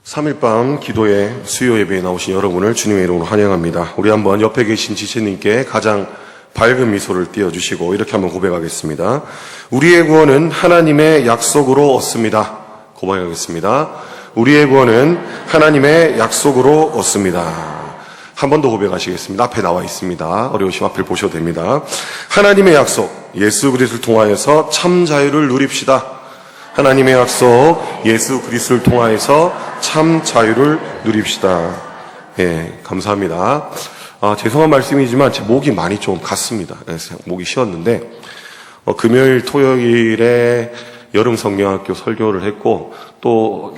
3일밤 기도회 수요 예배에 나오신 여러분을 주님의 이름으로 환영합니다. 우리 한번 옆에 계신 지체님께 가장 밝은 미소를 띄워주시고 이렇게 한번 고백하겠습니다. 우리의 구원은 하나님의 약속으로 얻습니다. 고백하겠습니다. 우리의 구원은 하나님의 약속으로 얻습니다. 한 번 더 고백하시겠습니다. 앞에 나와 있습니다. 어려우시면 앞을 보셔도 됩니다. 하나님의 약속, 예수 그리스도를 통하여서 참 자유를 누립시다. 하나님의 약속, 예수 그리스도를 통하여서 참 자유를 누립시다. 예, 감사합니다. 죄송한 말씀이지만 제 목이 많이 좀 갔습니다. 그래서 목이 쉬었는데, 금요일, 토요일에 여름 성경학교 설교를 했고, 또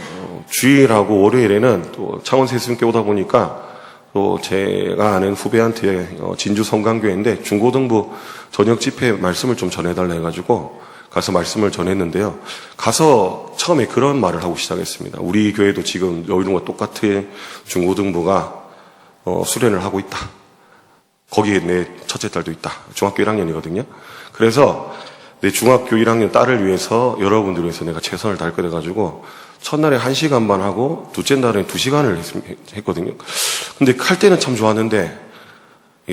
주일하고 월요일에는 또 창원 세수님께 오다 보니까 또 제가 아는 후배한테 진주 성강교회인데 중고등부 저녁 집회 말씀을 좀 전해달라 해가지고 가서 말씀을 전했는데요. 가서 처음에 그런 말을 하고 시작했습니다. 우리 교회도 지금 여의도와 똑같은 중고등부가 수련을 하고 있다. 거기에 내 첫째 딸도 있다. 중학교 1학년이거든요. 그래서 내 중학교 1학년 딸을 위해서 여러분들을 위해서 내가 최선을 다할 거다 가지고 첫날에 1시간만 하고 둘째 날에 2시간을 했거든요. 근데 할 때는 참 좋았는데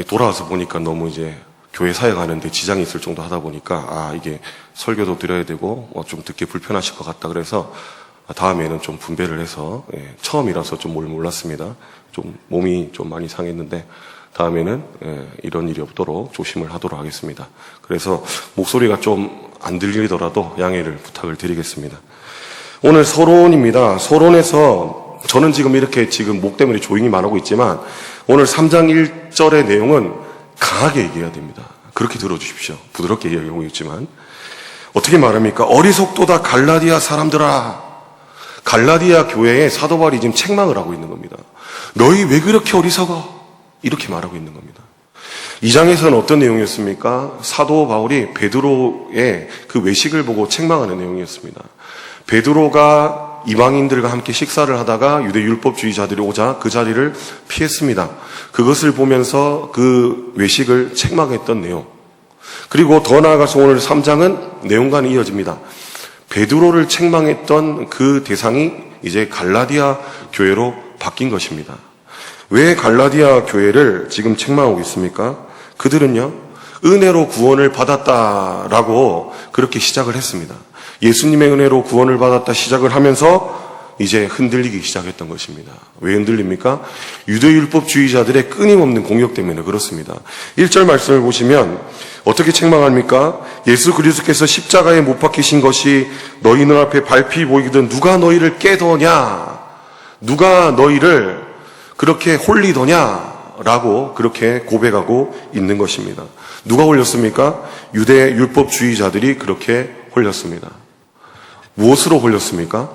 돌아와서 보니까 너무 이제 교회 사역하는데 지장이 있을 정도 하다 보니까 이게 설교도 드려야 되고 좀 듣기 불편하실 것 같다 그래서 다음에는 좀 분배를 해서 처음이라서 좀 몰랐습니다. 좀 몸이 좀 많이 상했는데 다음에는 이런 일이 없도록 조심을 하도록 하겠습니다. 그래서 목소리가 좀 안 들리더라도 양해를 부탁을 드리겠습니다. 오늘 서론입니다. 서론에서 저는 지금 이렇게 목 때문에 조용히 말하고 있지만 오늘 3장 1절의 내용은 강하게 얘기해야 됩니다. 그렇게 들어주십시오. 부드럽게 얘기하고 있지만 어떻게 말합니까? 어리석도다 갈라디아 사람들아. 갈라디아 교회에 사도 바울이 지금 책망을 하고 있는 겁니다. 너희 왜 그렇게 어리석어? 이렇게 말하고 있는 겁니다. 2장에서는 어떤 내용이었습니까? 사도 바울이 베드로의 그 외식을 보고 책망하는 내용이었습니다. 베드로가 이방인들과 함께 식사를 하다가 유대 율법주의자들이 오자 그 자리를 피했습니다. 그것을 보면서 그 외식을 책망했던 내용. 그리고 더 나아가서 오늘 3장은 내용과는 이어집니다. 베드로를 책망했던 그 대상이 이제 갈라디아 교회로 바뀐 것입니다. 왜 갈라디아 교회를 지금 책망하고 있습니까? 그들은요, 은혜로 구원을 받았다라고 그렇게 시작을 했습니다. 예수님의 은혜로 구원을 받았다 시작을 하면서 이제 흔들리기 시작했던 것입니다. 왜 흔들립니까? 유대율법주의자들의 끊임없는 공격 때문에 그렇습니다. 1절 말씀을 보시면 어떻게 책망합니까? 예수 그리스도께서 십자가에 못 박히신 것이 너희 눈앞에 밟히 보이거든 누가 너희를 깨더냐? 누가 너희를 그렇게 홀리더냐? 라고 그렇게 고백하고 있는 것입니다. 누가 홀렸습니까? 유대 율법주의자들이 그렇게 홀렸습니다. 무엇으로 홀렸습니까?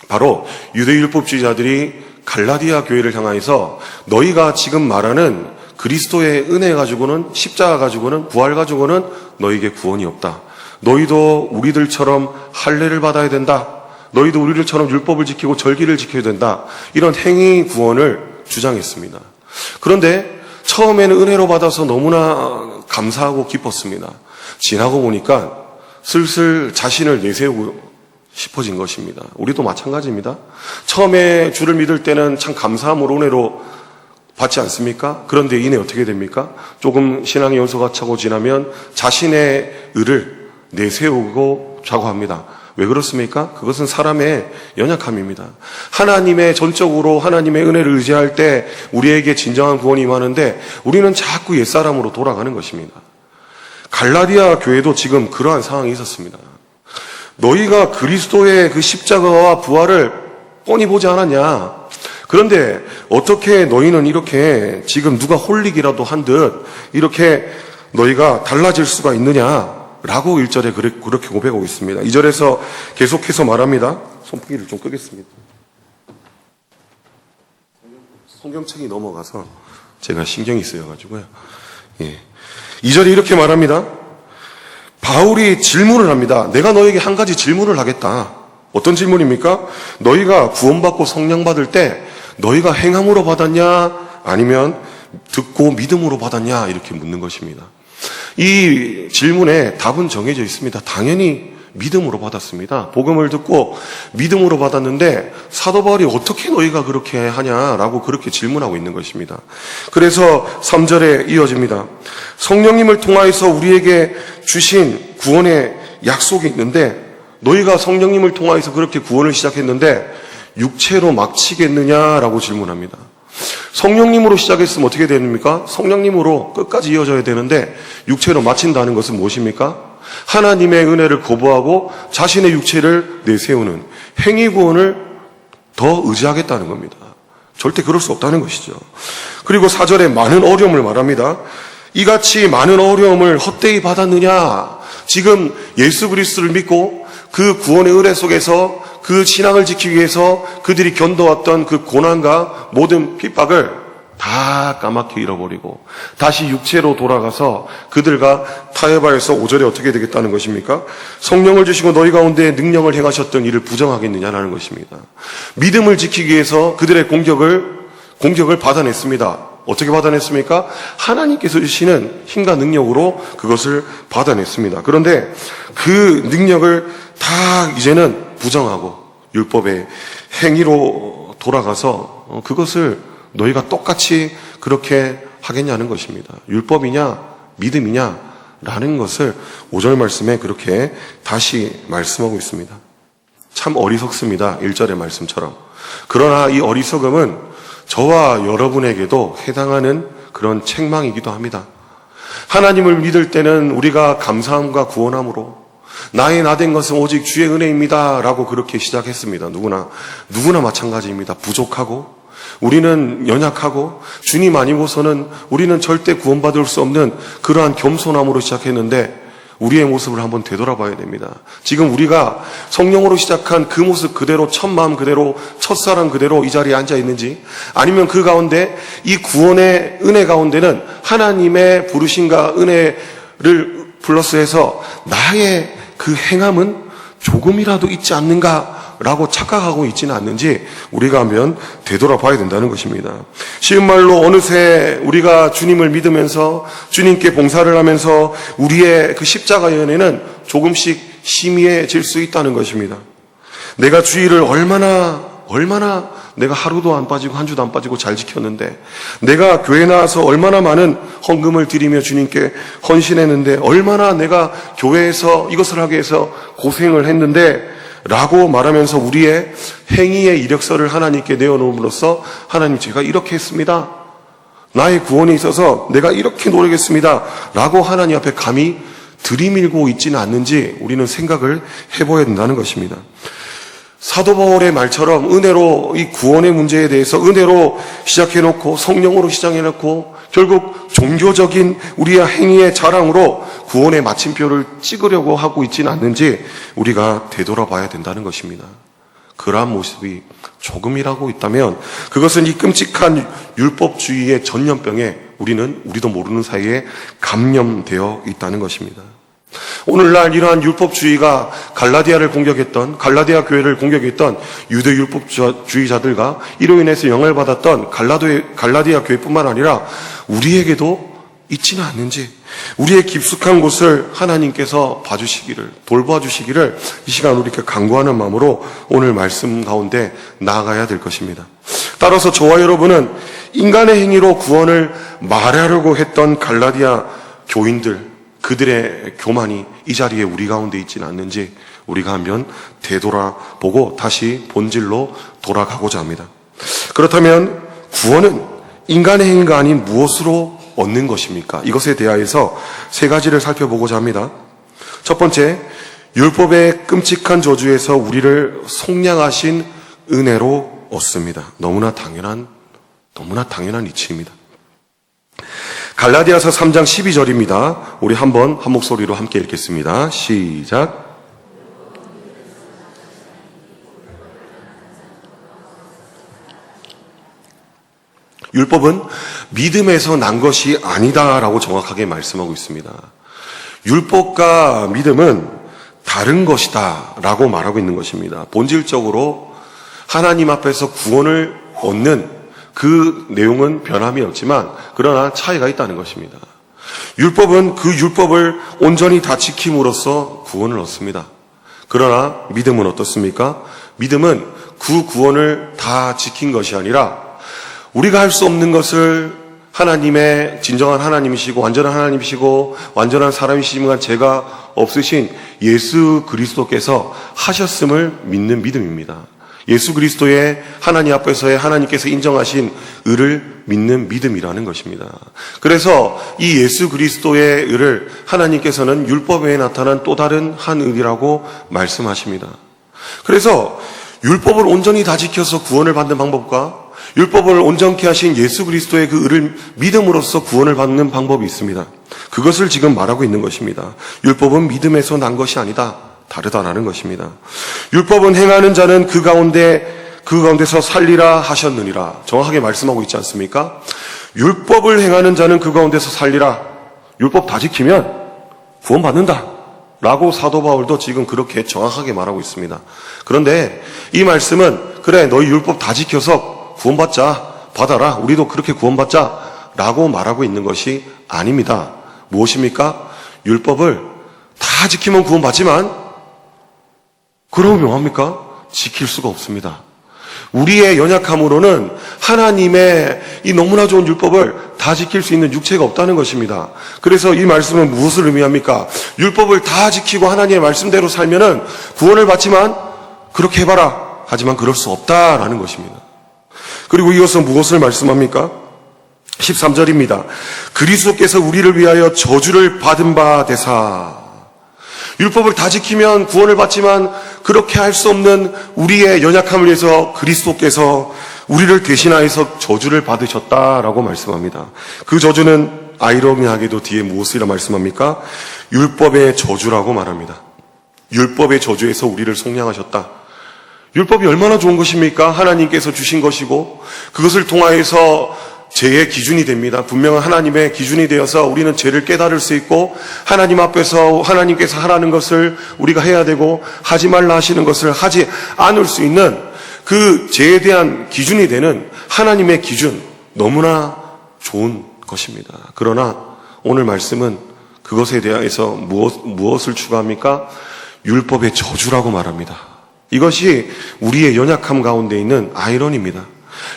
바로 유대 율법주의자들이 갈라디아 교회를 향하여서 너희가 지금 말하는 그리스도의 은혜 가지고는 십자가 가지고는 부활 가지고는 너희에게 구원이 없다. 너희도 우리들처럼 할례를 받아야 된다. 너희도 우리들처럼 율법을 지키고 절기를 지켜야 된다. 이런 행위 구원을 주장했습니다. 그런데 처음에는 은혜로 받아서 너무나 감사하고 기뻤습니다. 지나고 보니까 슬슬 자신을 내세우고 싶어진 것입니다. 우리도 마찬가지입니다. 처음에 주를 믿을 때는 참 감사함으로 은혜로 받지 않습니까? 그런데 이내 어떻게 됩니까? 조금 신앙의 연소가 차고 지나면 자신의 의를 내세우고 자고합니다. 왜 그렇습니까? 그것은 사람의 연약함입니다. 전적으로 하나님의 은혜를 의지할 때 우리에게 진정한 구원이 임하는데 우리는 자꾸 옛사람으로 돌아가는 것입니다. 갈라디아 교회도 지금 그러한 상황이 있었습니다. 너희가 그리스도의 그 십자가와 부활을 뻔히 보지 않았냐? 그런데 어떻게 너희는 이렇게 지금 누가 홀리기라도 한 듯 이렇게 너희가 달라질 수가 있느냐? 라고 1절에 그렇게 고백하고 있습니다. 2절에서 계속해서 말합니다. 손풍기를 좀 끄겠습니다. 성경책이 넘어가서 제가 신경이 쓰여가지고요. 예. 2절에 이렇게 말합니다. 바울이 질문을 합니다. 내가 너에게 한 가지 질문을 하겠다. 어떤 질문입니까? 너희가 구원받고 성령 받을 때 너희가 행함으로 받았냐? 아니면 듣고 믿음으로 받았냐? 이렇게 묻는 것입니다. 이 질문에 답은 정해져 있습니다. 당연히 믿음으로 받았습니다. 복음을 듣고 믿음으로 받았는데 사도 바울이 어떻게 너희가 그렇게 하냐라고 그렇게 질문하고 있는 것입니다. 그래서 3절에 이어집니다. 성령님을 통하여서 우리에게 주신 구원의 약속이 있는데 너희가 성령님을 통하여서 그렇게 구원을 시작했는데 육체로 마치겠느냐라고 질문합니다. 성령님으로 시작했으면 어떻게 됩니까? 성령님으로 끝까지 이어져야 되는데 육체로 마친다는 것은 무엇입니까? 하나님의 은혜를 거부하고 자신의 육체를 내세우는 행위 구원을 더 의지하겠다는 겁니다. 절대 그럴 수 없다는 것이죠. 그리고 4절에 많은 어려움을 말합니다. 이같이 많은 어려움을 헛되이 받았느냐? 지금 예수 그리스도를 믿고 그 구원의 은혜 속에서 그 신앙을 지키기 위해서 그들이 견뎌왔던 그 고난과 모든 핍박을 다 까맣게 잃어버리고 다시 육체로 돌아가서 그들과 타협하여서 5절에 어떻게 되겠다는 것입니까? 성령을 주시고 너희 가운데 능력을 행하셨던 이를 부정하겠느냐라는 것입니다. 믿음을 지키기 위해서 그들의 공격을 받아냈습니다. 어떻게 받아냈습니까? 하나님께서 주시는 힘과 능력으로 그것을 받아냈습니다. 그런데 그 능력을 다 이제는 부정하고 율법의 행위로 돌아가서 그것을 너희가 똑같이 그렇게 하겠냐는 것입니다. 율법이냐 믿음이냐 라는 것을 5절 말씀에 그렇게 다시 말씀하고 있습니다. 참 어리석습니다. 1절의 말씀처럼. 그러나 이 어리석음은 저와 여러분에게도 해당하는 그런 책망이기도 합니다. 하나님을 믿을 때는 우리가 감사함과 구원함으로 나의 나된 것은 오직 주의 은혜입니다 라고 그렇게 시작했습니다. 누구나 마찬가지입니다. 부족하고 우리는 연약하고 주님 아니고서는 우리는 절대 구원받을 수 없는 그러한 겸손함으로 시작했는데 우리의 모습을 한번 되돌아봐야 됩니다. 지금 우리가 성령으로 시작한 그 모습 그대로 첫 마음 그대로 첫사랑 그대로 이 자리에 앉아 있는지 아니면 그 가운데 이 구원의 은혜 가운데는 하나님의 부르심과 은혜를 플러스해서 나의 그 행함은 조금이라도 있지 않는가라고 착각하고 있지는 않는지 우리가 한번 되돌아봐야 된다는 것입니다. 쉬운 말로 어느새 우리가 주님을 믿으면서 주님께 봉사를 하면서 우리의 그 십자가의 은혜는 조금씩 희미해질 수 있다는 것입니다. 내가 주의를 얼마나 내가 하루도 안 빠지고 한 주도 안 빠지고 잘 지켰는데 내가 교회 나와서 얼마나 많은 헌금을 드리며 주님께 헌신했는데 얼마나 내가 교회에서 이것을 하기 위해서 고생을 했는데 라고 말하면서 우리의 행위의 이력서를 하나님께 내어놓음으로써 하나님 제가 이렇게 했습니다. 나의 구원에 있어서 내가 이렇게 노력했습니다. 라고 하나님 앞에 감히 들이밀고 있지는 않는지 우리는 생각을 해봐야 된다는 것입니다. 사도 바울의 말처럼 은혜로 이 구원의 문제에 대해서 은혜로 시작해놓고 성령으로 시작해놓고 결국 종교적인 우리의 행위의 자랑으로 구원의 마침표를 찍으려고 하고 있지는 않는지 우리가 되돌아봐야 된다는 것입니다. 그러한 모습이 조금이라도 있다면 그것은 이 끔찍한 율법주의의 전염병에 우리도 모르는 사이에 감염되어 있다는 것입니다. 오늘날 이러한 율법주의가 갈라디아 교회를 공격했던 유대 율법주의자들과 이로 인해서 영향을 받았던 갈라디아 교회뿐만 아니라 우리에게도 있지는 않는지 우리의 깊숙한 곳을 하나님께서 돌봐주시기를 이 시간 우리께 간구하는 마음으로 오늘 말씀 가운데 나아가야 될 것입니다. 따라서 저와 여러분은 인간의 행위로 구원을 말하려고 했던 갈라디아 교인들 그들의 교만이 이 자리에 우리 가운데 있지는 않는지 우리가 한번 되돌아보고 다시 본질로 돌아가고자 합니다. 그렇다면 구원은 인간의 행위가 아닌 무엇으로 얻는 것입니까? 이것에 대하여서 세 가지를 살펴보고자 합니다. 첫 번째, 율법의 끔찍한 저주에서 우리를 속량하신 은혜로 얻습니다. 너무나 당연한 이치입니다. 갈라디아서 3장 12절입니다. 우리 한 목소리로 함께 읽겠습니다. 시작. 율법은 믿음에서 난 것이 아니다라고 정확하게 말씀하고 있습니다. 율법과 믿음은 다른 것이다 라고 말하고 있는 것입니다. 본질적으로 하나님 앞에서 구원을 얻는 그 내용은 변함이 없지만 그러나 차이가 있다는 것입니다. 율법은 그 율법을 온전히 다 지킴으로써 구원을 얻습니다. 그러나 믿음은 어떻습니까? 믿음은 그 구원을 다 지킨 것이 아니라 우리가 할 수 없는 것을 하나님의 진정한 하나님이시고 완전한 사람이시지만 죄가 없으신 예수 그리스도께서 하셨음을 믿는 믿음입니다. 예수 그리스도의 하나님 앞에서의 하나님께서 인정하신 의를 믿는 믿음이라는 것입니다. 그래서 이 예수 그리스도의 의를 하나님께서는 율법 외에 나타난 또 다른 한 의라고 말씀하십니다. 그래서 율법을 온전히 다 지켜서 구원을 받는 방법과 율법을 온전케 하신 예수 그리스도의 그 의를 믿음으로써 구원을 받는 방법이 있습니다. 그것을 지금 말하고 있는 것입니다. 율법은 믿음에서 난 것이 아니다. 다르다라는 것입니다. 율법은 행하는 자는 그 가운데서 살리라 하셨느니라. 정확하게 말씀하고 있지 않습니까? 율법을 행하는 자는 그 가운데서 살리라. 율법 다 지키면 구원받는다. 라고 사도 바울도 지금 그렇게 정확하게 말하고 있습니다. 그런데 이 말씀은 그래 너희 율법 다 지켜서 구원받자. 받아라. 우리도 그렇게 구원받자. 라고 말하고 있는 것이 아닙니다. 무엇입니까? 율법을 다 지키면 구원받지만 그러면 뭐합니까? 지킬 수가 없습니다. 우리의 연약함으로는 하나님의 이 너무나 좋은 율법을 다 지킬 수 있는 육체가 없다는 것입니다. 그래서 이 말씀은 무엇을 의미합니까? 율법을 다 지키고 하나님의 말씀대로 살면은 구원을 받지만 그렇게 해봐라. 하지만 그럴 수 없다라는 것입니다. 그리고 이것은 무엇을 말씀합니까? 13절입니다. 그리스도께서 우리를 위하여 저주를 받은 바 되사. 율법을 다 지키면 구원을 받지만 그렇게 할 수 없는 우리의 연약함을 위해서 그리스도께서 우리를 대신하여서 저주를 받으셨다라고 말씀합니다. 그 저주는 아이러니하게도 뒤에 무엇이라 말씀합니까? 율법의 저주라고 말합니다. 율법의 저주에서 우리를 속량하셨다. 율법이 얼마나 좋은 것입니까? 하나님께서 주신 것이고 그것을 통하여서 죄의 기준이 됩니다. 분명한 하나님의 기준이 되어서 우리는 죄를 깨달을 수 있고 하나님 앞에서 하나님께서 하라는 것을 우리가 해야 되고 하지 말라 하시는 것을 하지 않을 수 있는 그 죄에 대한 기준이 되는 하나님의 기준, 너무나 좋은 것입니다. 그러나 오늘 말씀은 그것에 대해서 무엇을 추가합니까? 율법의 저주라고 말합니다. 이것이 우리의 연약함 가운데 있는 아이러니입니다.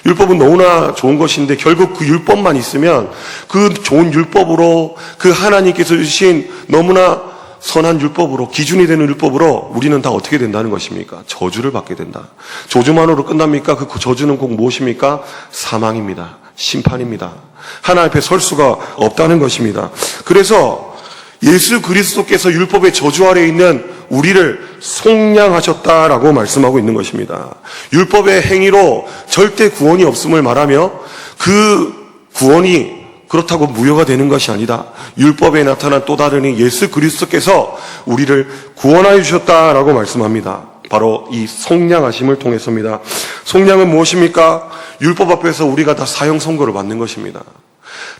율법은 너무나 좋은 것인데 결국 그 율법만 있으면 그 좋은 율법으로 그 하나님께서 주신 너무나 선한 율법으로 기준이 되는 율법으로 우리는 다 어떻게 된다는 것입니까? 저주를 받게 된다. 저주만으로 끝납니까? 그 저주는 꼭 무엇입니까? 사망입니다. 심판입니다. 하나님 앞에 설 수가 없다는 것입니다. 그래서 예수 그리스도께서 율법의 저주 아래에 있는 우리를 속량하셨다라고 말씀하고 있는 것입니다. 율법의 행위로 절대 구원이 없음을 말하며 그 구원이 그렇다고 무효가 되는 것이 아니다. 율법에 나타난 또 다른 예수 그리스도께서 우리를 구원하여 주셨다라고 말씀합니다. 바로 이 속량하심을 통해서입니다. 속량은 무엇입니까? 율법 앞에서 우리가 다 사형 선고를 받는 것입니다.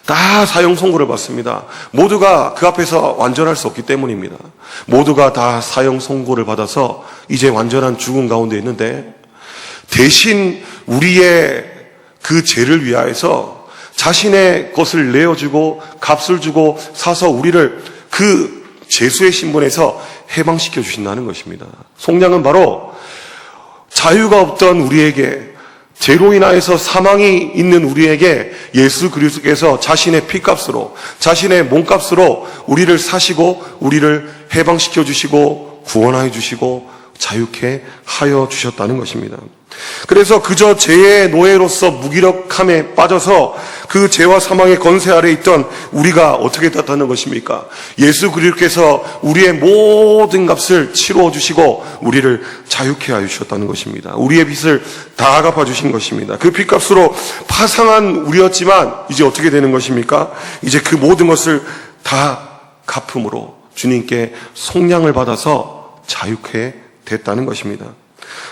다 사형 선고를 받습니다. 모두가 그 앞에서 완전할 수 없기 때문입니다. 모두가 다 사형 선고를 받아서 이제 완전한 죽음 가운데 있는데 대신 우리의 그 죄를 위하여서 자신의 것을 내어주고 값을 주고 사서 우리를 그 죄수의 신분에서 해방시켜 주신다는 것입니다. 속량은 바로 자유가 없던 우리에게 죄로 인하여서 사망이 있는 우리에게 예수 그리스도께서 자신의 피값으로 자신의 몸값으로 우리를 사시고 우리를 해방시켜 주시고 구원하여 주시고 자유케 하여 주셨다는 것입니다. 그래서 그저 죄의 노예로서 무기력함에 빠져서 그 죄와 사망의 권세 아래 있던 우리가 어떻게 됐다는 것입니까? 예수 그리스도께서 우리의 모든 값을 치루어 주시고 우리를 자유케 하여 주셨다는 것입니다. 우리의 빚을 다 갚아 주신 것입니다. 그 빚값으로 파상한 우리였지만 이제 어떻게 되는 것입니까? 이제 그 모든 것을 다 갚음으로 주님께 속량을 받아서 자유케 됐다는 것입니다.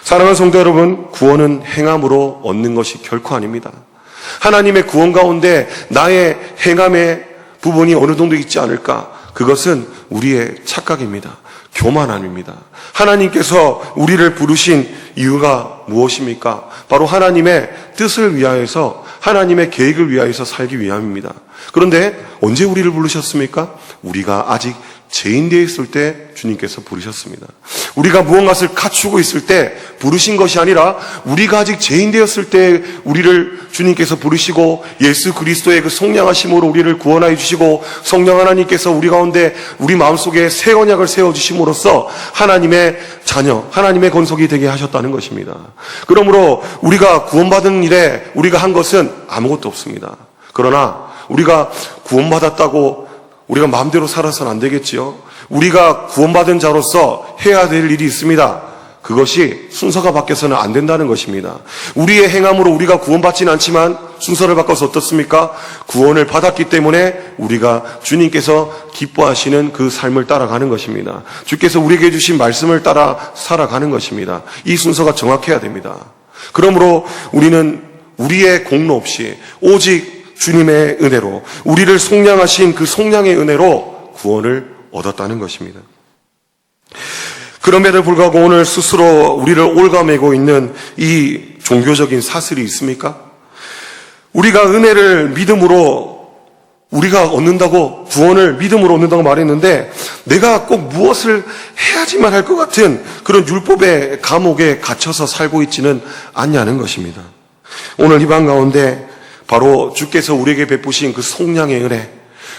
사랑하는 성도 여러분, 구원은 행함으로 얻는 것이 결코 아닙니다. 하나님의 구원 가운데 나의 행함의 부분이 어느 정도 있지 않을까? 그것은 우리의 착각입니다. 교만함입니다. 하나님께서 우리를 부르신 이유가 무엇입니까? 바로 하나님의 뜻을 위하여서 하나님의 계획을 위하여서 살기 위함입니다. 그런데 언제 우리를 부르셨습니까? 우리가 아직 죄인 되어 있을 때 주님께서 부르셨습니다. 우리가 무언가를 갖추고 있을 때 부르신 것이 아니라 우리가 아직 죄인 되었을 때 우리를 주님께서 부르시고 예수 그리스도의 그 속량하심으로 우리를 구원하여 주시고 성령 하나님께서 우리 가운데 우리 마음속에 새 언약을 세워주심으로써 하나님의 자녀, 하나님의 건속이 되게 하셨다는 것입니다. 그러므로 우리가 구원받은 일에 우리가 한 것은 아무것도 없습니다. 그러나 우리가 구원받았다고 우리가 마음대로 살아서는 안 되겠지요. 우리가 구원받은 자로서 해야 될 일이 있습니다. 그것이 순서가 바뀌어서는 안 된다는 것입니다. 우리의 행함으로 우리가 구원받지는 않지만 순서를 바꿔서 어떻습니까? 구원을 받았기 때문에 우리가 주님께서 기뻐하시는 그 삶을 따라가는 것입니다. 주께서 우리에게 주신 말씀을 따라 살아가는 것입니다. 이 순서가 정확해야 됩니다. 그러므로 우리는 우리의 공로 없이 오직 주님의 은혜로 우리를 속량하신 그 속량의 은혜로 구원을 얻었다는 것입니다. 그럼에도 불구하고 오늘 스스로 우리를 올가매고 있는 이 종교적인 사슬이 있습니까? 우리가 은혜를 믿음으로 우리가 얻는다고, 구원을 믿음으로 얻는다고 말했는데 내가 꼭 무엇을 해야지만 할 것 같은 그런 율법의 감옥에 갇혀서 살고 있지는 않냐는 것입니다. 오늘 이 방 가운데 바로 주께서 우리에게 베푸신 그 속량의 은혜,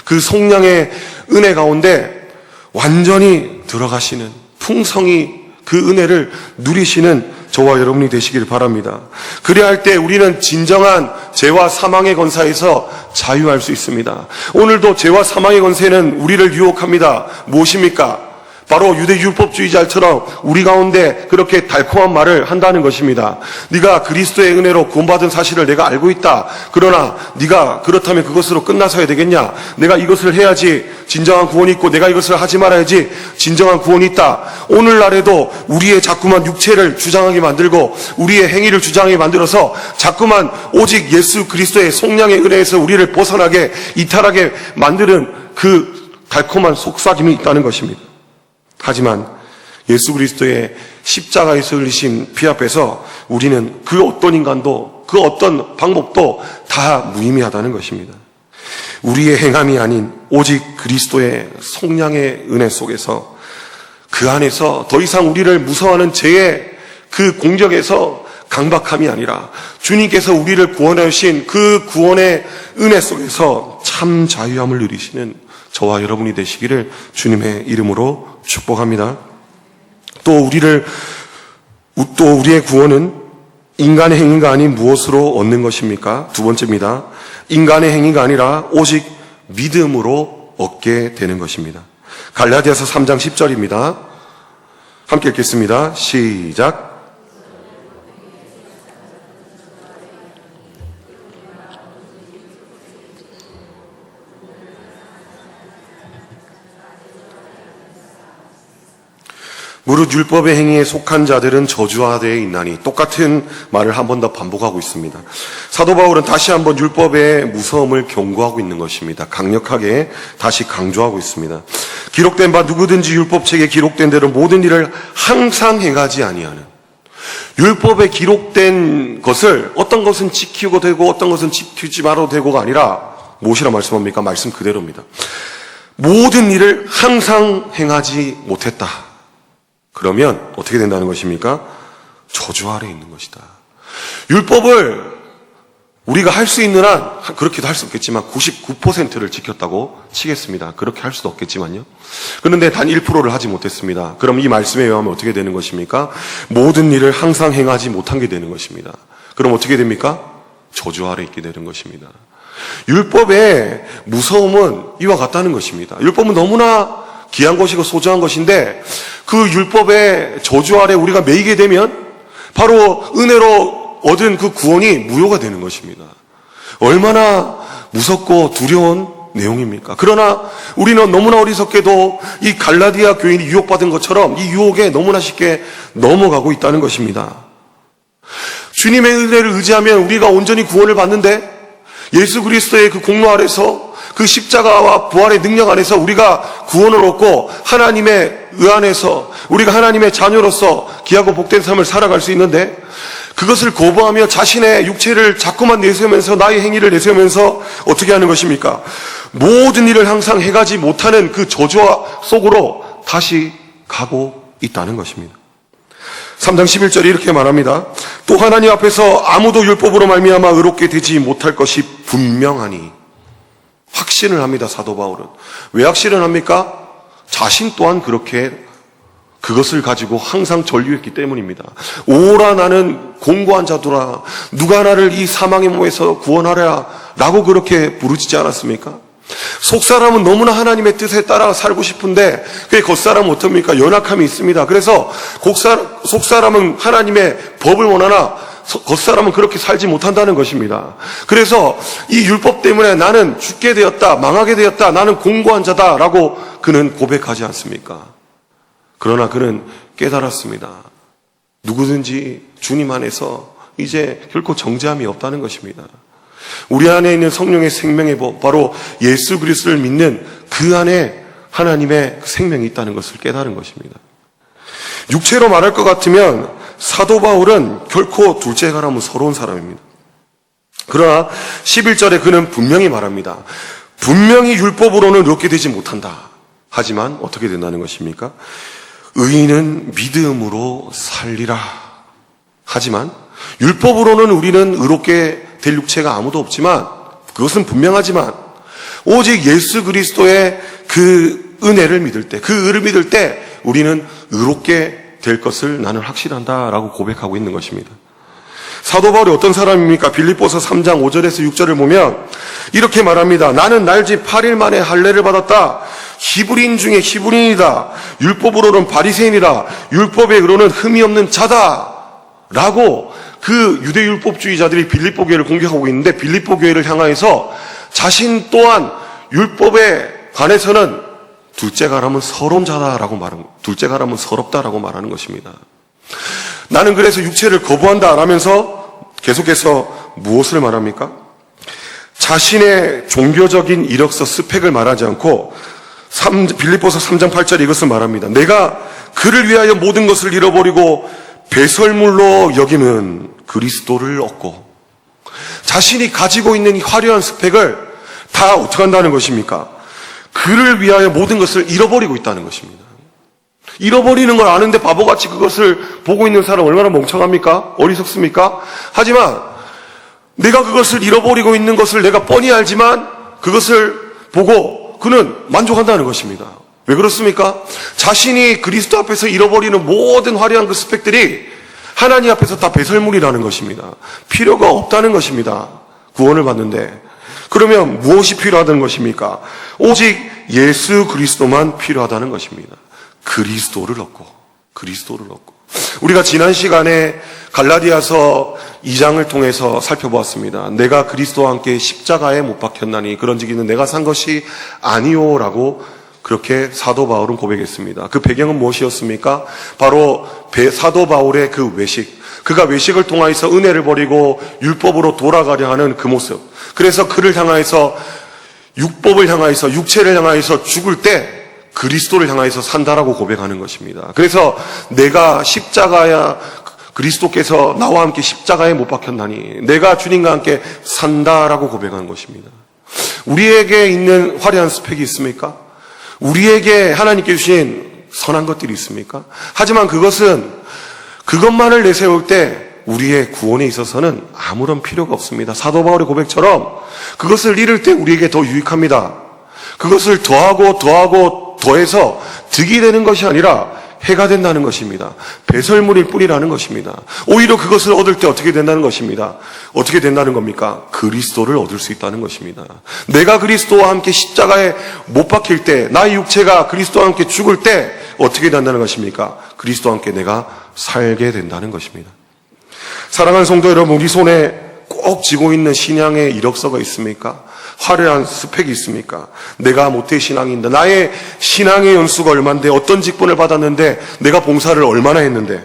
그 속량의 은혜 가운데 완전히 들어가시는 풍성히 그 은혜를 누리시는 저와 여러분이 되시길 바랍니다. 그래야 할 때 우리는 진정한 죄와 사망의 권세에서 자유할 수 있습니다. 오늘도 죄와 사망의 권세는 우리를 유혹합니다. 무엇입니까? 바로 유대 율법주의자처럼 우리 가운데 그렇게 달콤한 말을 한다는 것입니다. 네가 그리스도의 은혜로 구원받은 사실을 내가 알고 있다. 그러나 네가 그렇다면 그것으로 끝나서야 되겠냐? 내가 이것을 해야지 진정한 구원이 있고 내가 이것을 하지 말아야지 진정한 구원이 있다. 오늘날에도 우리의 자꾸만 육체를 주장하게 만들고 우리의 행위를 주장하게 만들어서 자꾸만 오직 예수 그리스도의 속량의 은혜에서 우리를 벗어나게 이탈하게 만드는 그 달콤한 속삭임이 있다는 것입니다. 하지만 예수 그리스도의 십자가에서 흘리신 피 앞에서 우리는 그 어떤 인간도 그 어떤 방법도 다 무의미하다는 것입니다. 우리의 행함이 아닌 오직 그리스도의 속량의 은혜 속에서 그 안에서 더 이상 우리를 무서워하는 죄의 그 공격에서 강박함이 아니라 주님께서 우리를 구원해 주신 그 구원의 은혜 속에서 참 자유함을 누리시는 저와 여러분이 되시기를 주님의 이름으로 축복합니다. 또 우리의 구원은 인간의 행위가 아닌 무엇으로 얻는 것입니까? 두 번째입니다. 인간의 행위가 아니라 오직 믿음으로 얻게 되는 것입니다. 갈라디아서 3장 10절입니다. 함께 읽겠습니다. 시작. 무릇 율법의 행위에 속한 자들은 저주하되어 있나니, 똑같은 말을 한 번 더 반복하고 있습니다. 사도 바울은 다시 한번 율법의 무서움을 경고하고 있는 것입니다. 강력하게 다시 강조하고 있습니다. 기록된 바 누구든지 율법책에 기록된 대로 모든 일을 항상 행하지 아니하는, 율법에 기록된 것을 어떤 것은 지키고 되고 어떤 것은 지키지 말아도 되고가 아니라 무엇이라 말씀합니까? 말씀 그대로입니다. 모든 일을 항상 행하지 못했다. 그러면 어떻게 된다는 것입니까? 저주 아래 있는 것이다. 율법을 우리가 할 수 있는 한, 그렇게도 할 수 없겠지만 99%를 지켰다고 치겠습니다. 그렇게 할 수도 없겠지만요. 그런데 단 1%를 하지 못했습니다. 그럼 이 말씀에 의하면 어떻게 되는 것입니까? 모든 일을 항상 행하지 못한 게 되는 것입니다. 그럼 어떻게 됩니까? 저주 아래 있게 되는 것입니다. 율법의 무서움은 이와 같다는 것입니다. 율법은 너무나 귀한 것이고 소중한 것인데 그 율법의 저주 아래 우리가 매이게 되면 바로 은혜로 얻은 그 구원이 무효가 되는 것입니다. 얼마나 무섭고 두려운 내용입니까? 그러나 우리는 너무나 어리석게도 이 갈라디아 교인이 유혹받은 것처럼 이 유혹에 너무나 쉽게 넘어가고 있다는 것입니다. 주님의 은혜를 의지하면 우리가 온전히 구원을 받는데 예수 그리스도의 그 공로 아래서 그 십자가와 부활의 능력 안에서 우리가 구원을 얻고 하나님의 의 안에서 우리가 하나님의 자녀로서 귀하고 복된 삶을 살아갈 수 있는데 그것을 거부하며 자신의 육체를 자꾸만 내세우면서 나의 행위를 내세우면서 어떻게 하는 것입니까? 모든 일을 항상 해가지 못하는 그 저주 속으로 다시 가고 있다는 것입니다. 3장 11절에 이렇게 말합니다. 또 하나님 앞에서 아무도 율법으로 말미암아 의롭게 되지 못할 것이 분명하니. 확신을 합니다. 사도 바울은. 왜 확신을 합니까? 자신 또한 그렇게 그것을 가지고 항상 전류했기 때문입니다. 오라 나는 공고한 자도라, 누가 나를 이 사망의 몸에서 구원하랴 라고 그렇게 부르짖지 않았습니까? 속사람은 너무나 하나님의 뜻에 따라 살고 싶은데 그게 겉사람은 어떻습니까? 연약함이 있습니다. 그래서 속사람은 하나님의 법을 원하나 겉사람은 그렇게 살지 못한다는 것입니다. 그래서 이 율법 때문에 나는 죽게 되었다, 망하게 되었다, 나는 공고한 자다라고 그는 고백하지 않습니까? 그러나 그는 깨달았습니다. 누구든지 주님 안에서 이제 결코 정죄함이 없다는 것입니다. 우리 안에 있는 성령의 생명의 법, 바로 예수 그리스도를 믿는 그 안에 하나님의 생명이 있다는 것을 깨달은 것입니다. 육체로 말할 것 같으면 사도 바울은 결코 둘째 가라면 서러운 사람입니다. 그러나 11절에 그는 분명히 말합니다. 분명히 율법으로는 의롭게 되지 못한다. 하지만 어떻게 된다는 것입니까? 의인은 믿음으로 살리라. 하지만 율법으로는 우리는 의롭게 될 육체가 아무도 없지만, 그것은 분명하지만 오직 예수 그리스도의 그 은혜를 믿을 때, 그 의를 믿을 때 우리는 의롭게 될 것을 나는 확실한다라고 고백하고 있는 것입니다. 사도 바울이 어떤 사람입니까? 빌립보서 3장 5절에서 6절을 보면 이렇게 말합니다. 나는 날지 8일 만에 할례를 받았다. 히브리인 중에 히브리인이다. 율법으로는 바리새인이라. 율법의 의로는 흠이 없는 자다. 라고 그 유대율법주의자들이 빌립보 교회를 공격하고 있는데, 빌립보 교회를 향하여서 자신 또한 율법에 관해서는 둘째 가라면 서러운 자다라고 둘째 가라면 서럽다라고 말하는 것입니다. 나는 그래서 육체를 거부한다 라면서 계속해서 무엇을 말합니까? 자신의 종교적인 이력서 스펙을 말하지 않고 빌립보서 3장 8절에 이것을 말합니다. 내가 그를 위하여 모든 것을 잃어버리고 배설물로 여기는 그리스도를 얻고. 자신이 가지고 있는 이 화려한 스펙을 다 어떻게 한다는 것입니까? 그를 위하여 모든 것을 잃어버리고 있다는 것입니다. 잃어버리는 걸 아는데 바보같이 그것을 보고 있는 사람 얼마나 멍청합니까? 어리석습니까? 하지만 내가 그것을 잃어버리고 있는 것을 내가 뻔히 알지만 그것을 보고 그는 만족한다는 것입니다. 왜 그렇습니까? 자신이 그리스도 앞에서 잃어버리는 모든 화려한 그 스펙들이 하나님 앞에서 다 배설물이라는 것입니다. 필요가 없다는 것입니다. 구원을 받는데. 그러면 무엇이 필요하다는 것입니까? 오직 예수 그리스도만 필요하다는 것입니다. 그리스도를 얻고. 우리가 지난 시간에 갈라디아서 2장을 통해서 살펴보았습니다. 내가 그리스도와 함께 십자가에 못 박혔나니 그런즉 내가 산 것이 아니오라고 그렇게 사도 바울은 고백했습니다. 그 배경은 무엇이었습니까? 바로 사도 바울의 그 외식. 그가 외식을 통하여서 은혜를 버리고 율법으로 돌아가려 하는 그 모습. 그래서 그를 향하여서 율법을 향하여서 육체를 향하여서 죽을 때 그리스도를 향하여서 산다라고 고백하는 것입니다. 그래서 내가 십자가야, 그리스도께서 나와 함께 십자가에 못 박혔나니 내가 주님과 함께 산다라고 고백하는 것입니다. 우리에게 있는 화려한 스펙이 있습니까? 우리에게 하나님께 주신 선한 것들이 있습니까? 하지만 그것만을 내세울 때 우리의 구원에 있어서는 아무런 필요가 없습니다. 사도 바울의 고백처럼 그것을 잃을 때 우리에게 더 유익합니다. 그것을 더해서 득이 되는 것이 아니라 해가 된다는 것입니다. 배설물일 뿐이라는 것입니다. 오히려 그것을 얻을 때 어떻게 된다는 것입니다. 어떻게 된다는 겁니까? 그리스도를 얻을 수 있다는 것입니다. 내가 그리스도와 함께 십자가에 못 박힐 때, 나의 육체가 그리스도와 함께 죽을 때 어떻게 된다는 것입니까? 그리스도와 함께 내가 살게 된다는 것입니다. 사랑하는 성도 여러분, 우리 손에 꼭 쥐고 있는 신앙의 이력서가 있습니까? 화려한 스펙이 있습니까? 내가 모태신앙인데 나의 신앙의 연수가 얼마인데, 어떤 직분을 받았는데, 내가 봉사를 얼마나 했는데,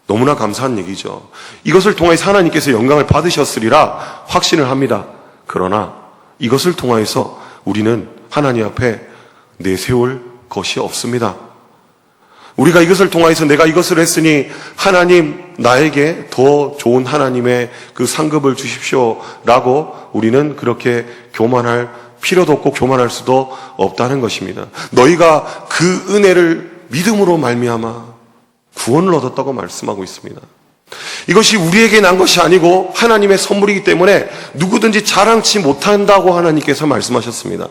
너무나 감사한 얘기죠. 이것을 통해서 하나님께서 영광을 받으셨으리라 확신을 합니다. 그러나 이것을 통해서 우리는 하나님 앞에 내세울 것이 없습니다. 우리가 이것을 통해서 내가 이것을 했으니 하나님 나에게 더 좋은 하나님의 그 상급을 주십시오 라고 우리는 그렇게 교만할 필요도 없고 교만할 수도 없다는 것입니다. 너희가 그 은혜를 믿음으로 말미암아 구원을 얻었다고 말씀하고 있습니다. 이것이 우리에게 난 것이 아니고 하나님의 선물이기 때문에 누구든지 자랑치 못한다고 하나님께서 말씀하셨습니다.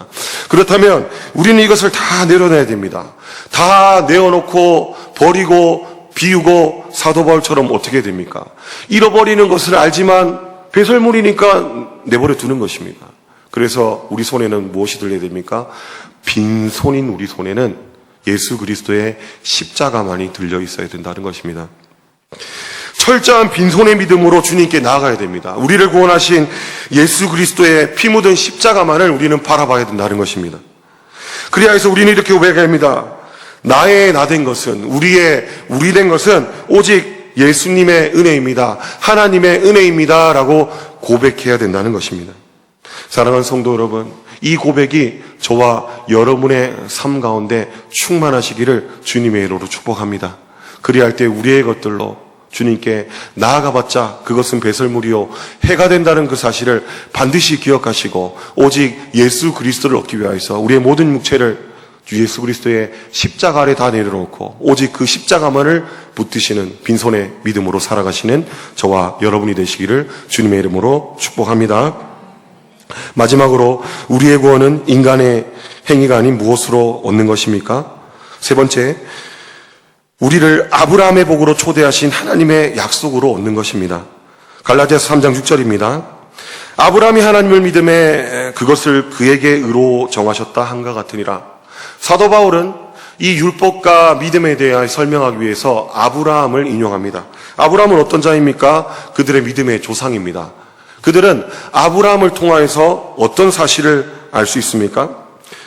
그렇다면 우리는 이것을 다 내려놔야 됩니다. 다 내어놓고 버리고 비우고 사도 바울처럼 어떻게 됩니까? 잃어버리는 것을 알지만 배설물이니까 내버려 두는 것입니다. 그래서 우리 손에는 무엇이 들려야 됩니까? 빈손인 우리 손에는 예수 그리스도의 십자가만이 들려 있어야 된다는 것입니다. 철저한 빈손의 믿음으로 주님께 나아가야 됩니다. 우리를 구원하신 예수 그리스도의 피 묻은 십자가만을 우리는 바라봐야 된다는 것입니다. 그래야 해서 우리는 이렇게 고백합니다. 나의 나 된 것은, 우리 된 것은 오직 예수님의 은혜입니다. 하나님의 은혜입니다. 라고 고백해야 된다는 것입니다. 사랑하는 성도 여러분, 이 고백이 저와 여러분의 삶 가운데 충만하시기를 주님의 이름으로 축복합니다. 그리할 때 우리의 것들로 주님께 나아가봤자 그것은 배설물이요 해가 된다는 그 사실을 반드시 기억하시고 오직 예수 그리스도를 얻기 위하여서 우리의 모든 육체를 주 예수 그리스도의 십자가 아래 다 내려놓고 오직 그 십자가만을 붙드시는 빈손의 믿음으로 살아가시는 저와 여러분이 되시기를 주님의 이름으로 축복합니다. 마지막으로 우리의 구원은 인간의 행위가 아닌 무엇으로 얻는 것입니까? 세 번째, 우리를 아브라함의 복으로 초대하신 하나님의 약속으로 얻는 것입니다. 갈라디아서 3장 6절입니다. 아브라함이 하나님을 믿음에 그것을 그에게 의로 정하셨다 한과 같으니라. 사도 바울은 이 율법과 믿음에 대해 설명하기 위해서 아브라함을 인용합니다. 아브라함은 어떤 자입니까? 그들의 믿음의 조상입니다. 그들은 아브라함을 통하여서 어떤 사실을 알 수 있습니까?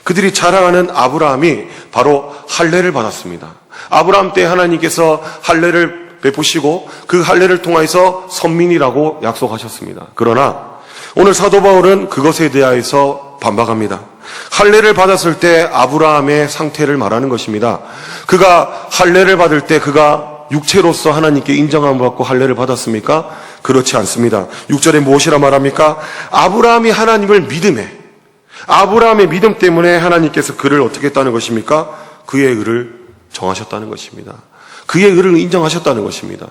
그들이 자랑하는 아브라함이 바로 할례를 받았습니다. 아브라함 때 하나님께서 할례를 베푸시고 그 할례를 통하여서 선민이라고 약속하셨습니다. 그러나 오늘 사도 바울은 그것에 대하여서 반박합니다. 할례를 받았을 때 아브라함의 상태를 말하는 것입니다. 그가 할례를 받을 때 그가 육체로서 하나님께 인정함을 받고 할례를 받았습니까? 그렇지 않습니다. 6절에 무엇이라 말합니까? 아브라함이 하나님을 믿음에, 아브라함의 믿음 때문에 하나님께서 그를 어떻게 했다는 것입니까? 그의 의를 정하셨다는 것입니다. 그의 의를 인정하셨다는 것입니다.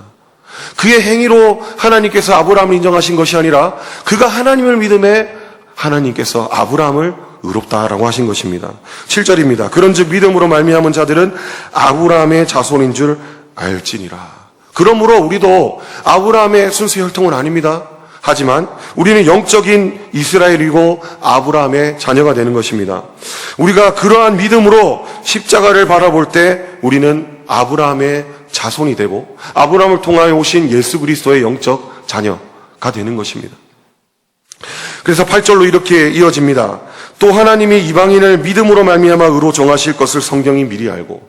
그의 행위로 하나님께서 아브라함을 인정하신 것이 아니라 그가 하나님을 믿음에 하나님께서 아브라함을 의롭다라고 하신 것입니다. 7절입니다. 그런즉 믿음으로 말미암은 자들은 아브라함의 자손인 줄 알지니라. 그러므로 우리도 아브라함의 순수 혈통은 아닙니다. 하지만 우리는 영적인 이스라엘이고 아브라함의 자녀가 되는 것입니다. 우리가 그러한 믿음으로 십자가를 바라볼 때 우리는 아브라함의 자손이 되고 아브라함을 통하여 오신 예수 그리스도의 영적 자녀가 되는 것입니다. 그래서 8절로 이렇게 이어집니다. 또 하나님이 이방인을 믿음으로 말미암아 의로 정하실 것을 성경이 미리 알고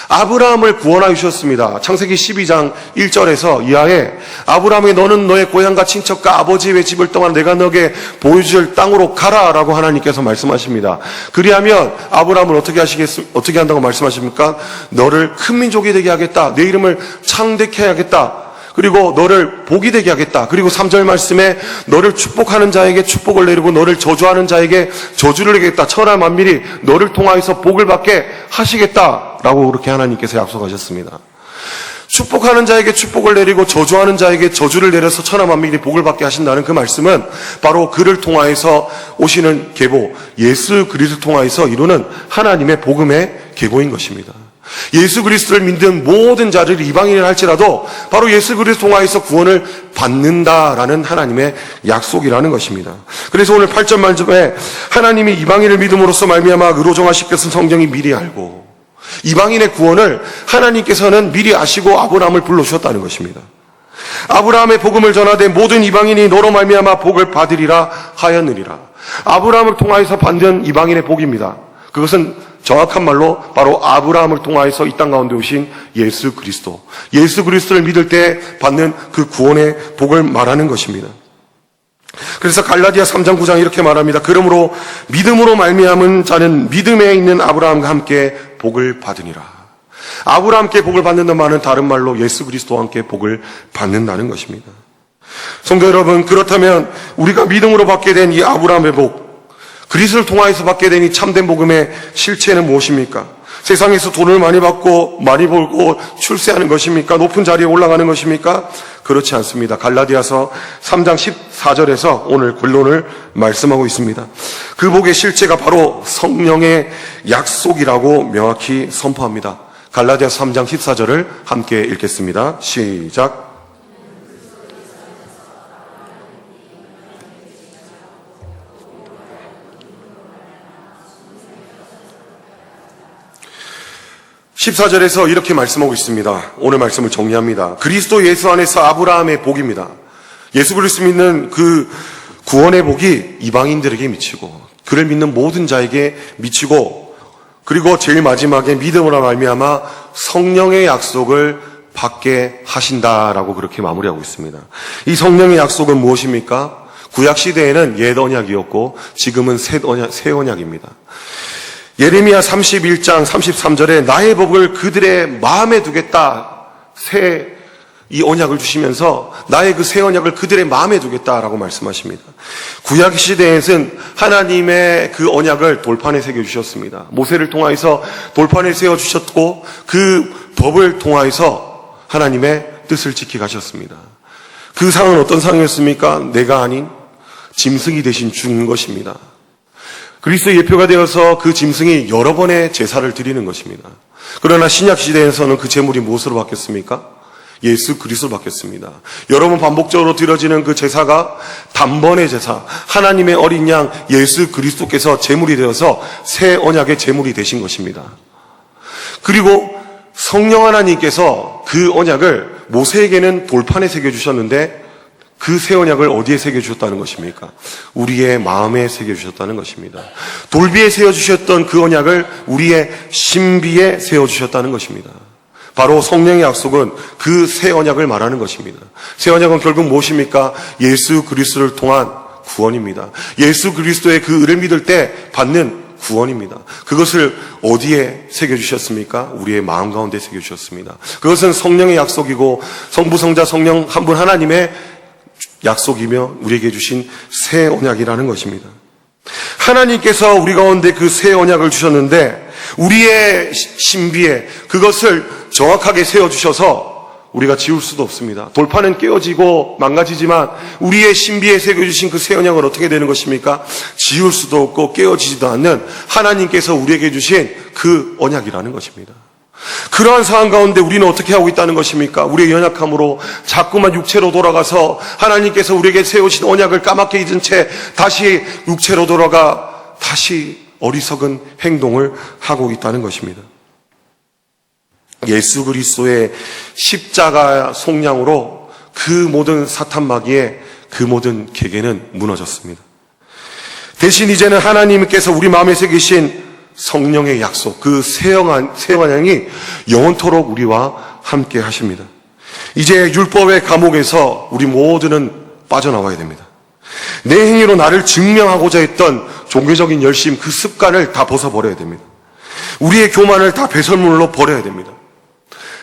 아브라함을 구원하여 주셨습니다. 창세기 12장 1절에서 이하에 아브라함이 너는 너의 고향과 친척과 아버지의 집을 떠나 내가 너에게 보여줄 땅으로 가라라고 하나님께서 말씀하십니다. 그리하면 아브라함을 어떻게 한다고 말씀하십니까? 너를 큰 민족이 되게 하겠다. 내 이름을 창대케 하겠다. 그리고 너를 복이 되게 하겠다. 그리고 3절 말씀에 너를 축복하는 자에게 축복을 내리고 너를 저주하는 자에게 저주를 내리겠다. 천하 만민이 너를 통하여서 복을 받게 하시겠다라고 그렇게 하나님께서 약속하셨습니다. 축복하는 자에게 축복을 내리고 저주하는 자에게 저주를 내려서 천하 만민이 복을 받게 하신다는 그 말씀은 바로 그를 통하여서 오시는 계보, 예수 그리스도를 통하여서 이루는 하나님의 복음의 계보인 것입니다. 예수 그리스도를 믿는 모든 자를 이방인을 할지라도 바로 예수 그리스도 통하여서 구원을 받는다라는 하나님의 약속이라는 것입니다. 그래서 오늘 8절 말씀에 하나님이 이방인을 믿음으로써 말미암아 의로 정하실 것은 성경이 미리 알고 이방인의 구원을 하나님께서는 미리 아시고 아브라함을 불러주셨다는 것입니다. 아브라함의 복음을 전하되 모든 이방인이 너로 말미암아 복을 받으리라 하였느니라. 아브라함을 통하여서 받는 이방인의 복입니다. 그것은 정확한 말로 바로 아브라함을 통하여서 이 땅 가운데 오신 예수 그리스도, 예수 그리스도를 믿을 때 받는 그 구원의 복을 말하는 것입니다. 그래서 갈라디아 3장 9장 이렇게 말합니다. 그러므로 믿음으로 말미암은 자는 믿음에 있는 아브라함과 함께 복을 받으니라. 아브라함께 복을 받는다는 말은 다른 말로 예수 그리스도와 함께 복을 받는다는 것입니다. 성도 여러분, 그렇다면 우리가 믿음으로 받게 된 이 아브라함의 복, 그리스도를 통하여서 받게 되니 참된 복음의 실체는 무엇입니까? 세상에서 돈을 많이 받고 많이 벌고 출세하는 것입니까? 높은 자리에 올라가는 것입니까? 그렇지 않습니다. 갈라디아서 3장 14절에서 오늘 결론을 말씀하고 있습니다. 그 복의 실체가 바로 성령의 약속이라고 명확히 선포합니다. 갈라디아서 3장 14절을 함께 읽겠습니다. 시작. 14절에서 이렇게 말씀하고 있습니다. 오늘 말씀을 정리합니다. 그리스도 예수 안에서 아브라함의 복입니다. 예수 그리스도 믿는 그 구원의 복이 이방인들에게 미치고 그를 믿는 모든 자에게 미치고 그리고 제일 마지막에 믿음으로 말미암아 성령의 약속을 받게 하신다라고 그렇게 마무리하고 있습니다. 이 성령의 약속은 무엇입니까? 구약 시대에는 옛 언약이었고 지금은 새 언약입니다. 예레미야 31장 33절에 나의 법을 그들의 마음에 두겠다. 이 언약을 주시면서 나의 그 새 언약을 그들의 마음에 두겠다라고 말씀하십니다. 구약 시대에는 하나님의 그 언약을 돌판에 새겨주셨습니다. 모세를 통하여서 돌판에 세워주셨고 그 법을 통하여서 하나님의 뜻을 지켜가셨습니다. 그 상은 어떤 상이었습니까? 내가 아닌 짐승이 대신 죽는 것입니다. 그리스도의 예표가 되어서 그 짐승이 여러 번의 제사를 드리는 것입니다. 그러나 신약 시대에서는 그 제물이 무엇으로 바뀌었습니까? 예수 그리스도로 바뀌었습니다. 여러 번 반복적으로 드려지는 그 제사가 단번의 제사, 하나님의 어린 양 예수 그리스도께서 제물이 되어서 새 언약의 제물이 되신 것입니다. 그리고 성령 하나님께서 그 언약을 모세에게는 돌판에 새겨주셨는데 그 새 언약을 어디에 새겨주셨다는 것입니까? 우리의 마음에 새겨주셨다는 것입니다. 돌비에 세워주셨던 그 언약을 우리의 신비에 세워주셨다는 것입니다. 바로 성령의 약속은 그 새 언약을 말하는 것입니다. 새 언약은 결국 무엇입니까? 예수 그리스도를 통한 구원입니다. 예수 그리스도의 그 의를 믿을 때 받는 구원입니다. 그것을 어디에 새겨주셨습니까? 우리의 마음 가운데 새겨주셨습니다. 그것은 성령의 약속이고 성부, 성자, 성령 한 분 하나님의 약속이며 우리에게 주신 새 언약이라는 것입니다. 하나님께서 우리 가운데 그 새 언약을 주셨는데 우리의 신비에 그것을 정확하게 세워주셔서 우리가 지울 수도 없습니다. 돌판은 깨어지고 망가지지만 우리의 신비에 새겨주신 그 새 언약은 어떻게 되는 것입니까? 지울 수도 없고 깨어지지도 않는 하나님께서 우리에게 주신 그 언약이라는 것입니다. 그러한 상황 가운데 우리는 어떻게 하고 있다는 것입니까? 우리의 연약함으로 자꾸만 육체로 돌아가서 하나님께서 우리에게 세우신 언약을 까맣게 잊은 채 다시 육체로 돌아가 다시 어리석은 행동을 하고 있다는 것입니다. 예수 그리스도의 십자가 속량으로 그 모든 사탄 마귀의 그 모든 계계는 무너졌습니다. 대신 이제는 하나님께서 우리 마음에 새기신 성령의 약속, 그 새 언약이 영원토록 우리와 함께 하십니다. 이제 율법의 감옥에서 우리 모두는 빠져나와야 됩니다. 내 행위로 나를 증명하고자 했던 종교적인 열심, 그 습관을 다 벗어버려야 됩니다. 우리의 교만을 다 배설물로 버려야 됩니다.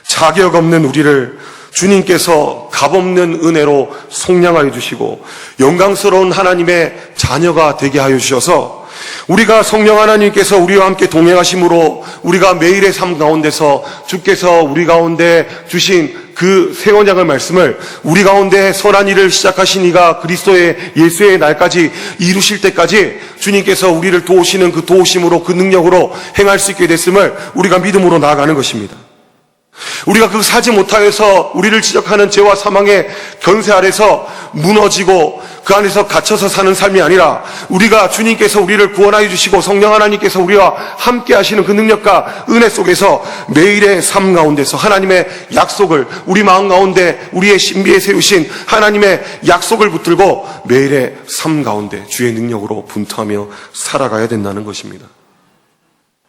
자격 없는 우리를 주님께서 값없는 은혜로 속량하여 주시고 영광스러운 하나님의 자녀가 되게 하여 주셔서 우리가 성령 하나님께서 우리와 함께 동행하심으로 우리가 매일의 삶 가운데서 주께서 우리 가운데 주신 그 새 언약의 말씀을 우리 가운데 선한 일을 시작하신 이가 그리스도의 예수의 날까지 이루실 때까지 주님께서 우리를 도우시는 그 도우심으로 그 능력으로 행할 수 있게 됐음을 우리가 믿음으로 나아가는 것입니다. 우리가 그 사지 못하여서 우리를 지적하는 죄와 사망의 견세 아래서 무너지고 그 안에서 갇혀서 사는 삶이 아니라 우리가 주님께서 우리를 구원하여 주시고 성령 하나님께서 우리와 함께 하시는 그 능력과 은혜 속에서 매일의 삶 가운데서 하나님의 약속을 우리 마음 가운데 우리의 신비에 세우신 하나님의 약속을 붙들고 매일의 삶 가운데 주의 능력으로 분투하며 살아가야 된다는 것입니다.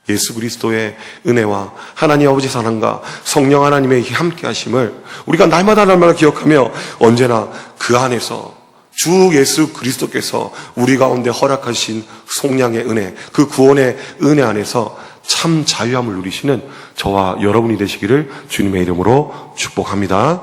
예수 그리스도의 은혜와 하나님 아버지 사랑과 성령 하나님의 함께 하심을 우리가 날마다 기억하며 언제나 그 안에서 주 예수 그리스도께서 우리 가운데 허락하신 속량의 은혜, 그 구원의 은혜 안에서 참 자유함을 누리시는 저와 여러분이 되시기를 주님의 이름으로 축복합니다.